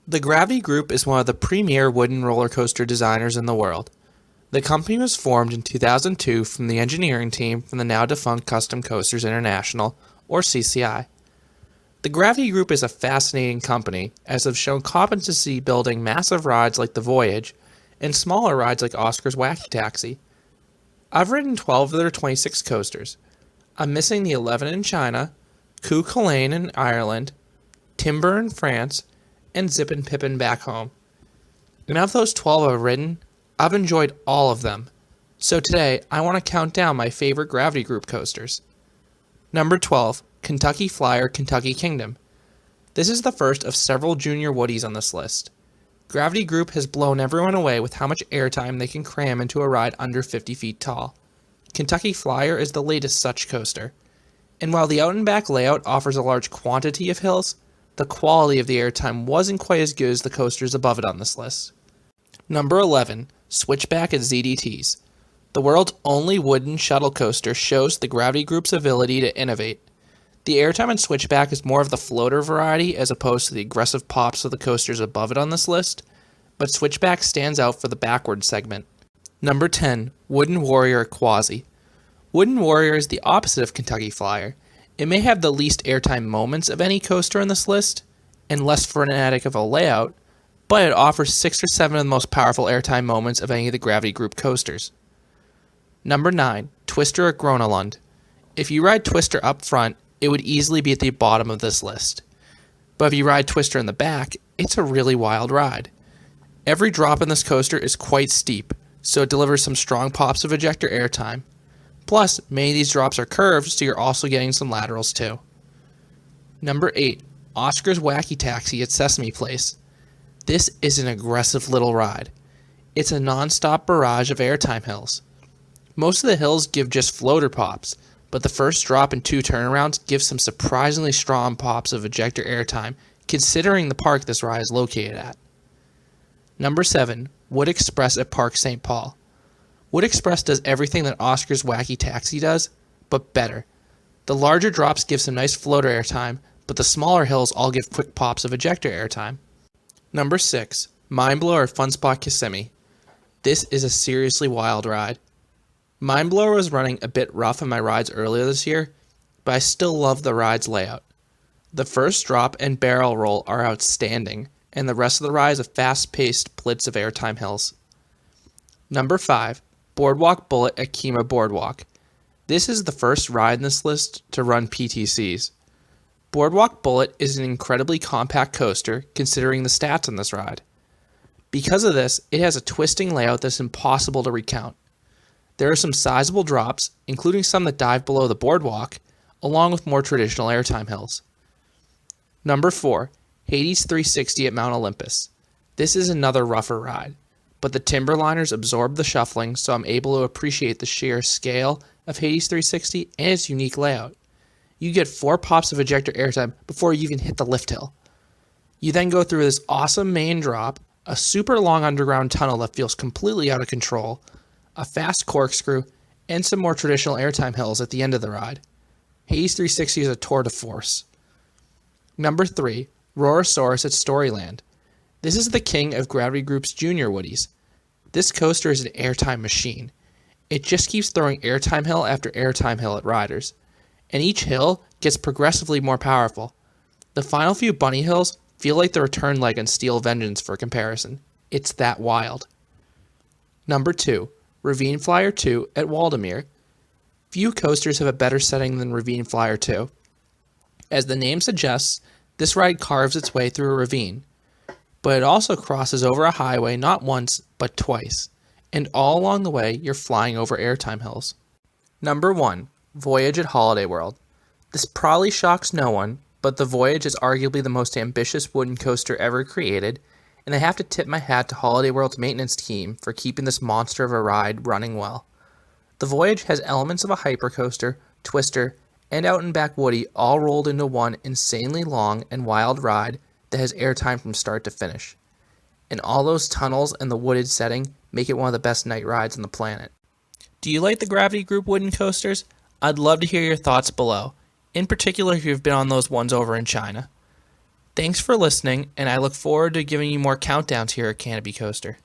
The Gravity Group is one of the premier wooden roller coaster designers in the world. The company was formed in 2002 from the engineering team from the now defunct Custom Coasters International, or CCI. The Gravity Group is a fascinating company, as they've shown competency building massive rides like the Voyage and smaller rides like Oscar's Wacky Taxi. I've ridden 12 of their 26 coasters. I'm missing the 11 in China, Coo Calain in Ireland, Timber in France, and Zippin' Pippin back home. And of those 12 I've ridden, I've enjoyed all of them. So today, I want to count down my favorite Gravity Group coasters. Number 12, Kentucky Flyer Kentucky Kingdom. This is the first of several junior Woodies on this list. Gravity Group has blown everyone away with how much airtime they can cram into a ride under 50 feet tall. Kentucky Flyer is the latest such coaster. And while the out and back layout offers a large quantity of hills, the quality of the airtime wasn't quite as good as the coasters above it on this list. Number 11, Switchback at ZDTs. The world's only wooden shuttle coaster shows the Gravity Group's ability to innovate. The airtime on Switchback is more of the floater variety as opposed to the aggressive pops of the coasters above it on this list, but Switchback stands out for the backward segment. Number 10, Wooden Warrior at Quasi. Wooden Warrior is the opposite of Kentucky Flyer. It may have the least airtime moments of any coaster on this list, and less frenetic of a layout, but it offers 6 or 7 of the most powerful airtime moments of any of the Gravity Group coasters. Number 9, Twister at Gronalund. If you ride Twister up front, it would easily be at the bottom of this list. But if you ride Twister in the back, it's a really wild ride. Every drop in this coaster is quite steep, so it delivers some strong pops of ejector airtime. Plus, many of these drops are curved, so you're also getting some laterals too. Number 8, Oscar's Wacky Taxi at Sesame Place. This is an aggressive little ride. It's a non-stop barrage of airtime hills. Most of the hills give just floater pops, but the first drop and 2 turnarounds give some surprisingly strong pops of ejector airtime, considering the park this ride is located at. Number 7, Wood Express at Park St. Paul. Wood Express does everything that Oscar's Wacky Taxi does, but better. The larger drops give some nice floater airtime, but the smaller hills all give quick pops of ejector airtime. Number 6, Mindblower at Fun Spot Kissimmee. This is a seriously wild ride. Mindblower was running a bit rough on my rides earlier this year, but I still love the ride's layout. The first drop and barrel roll are outstanding, and the rest of the ride is a fast-paced blitz of airtime hills. Number 5, Boardwalk Bullet at Kemah Boardwalk. This is the first ride in this list to run PTCs. Boardwalk Bullet is an incredibly compact coaster considering the stats on this ride. Because of this, it has a twisting layout that's impossible to recount. There are some sizable drops, including some that dive below the boardwalk, along with more traditional airtime hills. Number 4, Haze 360 at Mount Olympus. This is another rougher ride, but the timberliners absorb the shuffling, so I'm able to appreciate the sheer scale of Haze 360 and its unique layout. You get 4 pops of ejector airtime before you even hit the lift hill. You then go through this awesome main drop, a super long underground tunnel that feels completely out of control, a fast corkscrew, and some more traditional airtime hills at the end of the ride. Haze 360 is a tour de force. Number 3, Roar-O-Saurus at Storyland. This is the king of Gravity Group's junior Woodies. This coaster is an airtime machine. It just keeps throwing airtime hill after airtime hill at riders, and each hill gets progressively more powerful. The final few bunny hills feel like the return leg on Steel Vengeance for comparison. It's that wild. Number 2, Ravine Flyer 2 at Waldameer. Few coasters have a better setting than Ravine Flyer 2. As the name suggests, this ride carves its way through a ravine, but it also crosses over a highway not once, but twice, and all along the way you're flying over airtime hills. Number 1, Voyage at Holiday World. This probably shocks no one, but the Voyage is arguably the most ambitious wooden coaster ever created, and I have to tip my hat to Holiday World's maintenance team for keeping this monster of a ride running well. The Voyage has elements of a hypercoaster, twister, and out and back Woody all rolled into one insanely long and wild ride that has airtime from start to finish. And all those tunnels and the wooded setting make it one of the best night rides on the planet. Do you like the Gravity Group wooden coasters? I'd love to hear your thoughts below, in particular if you've been on those ones over in China. Thanks for listening, and I look forward to giving you more countdowns here at Canopy Coaster.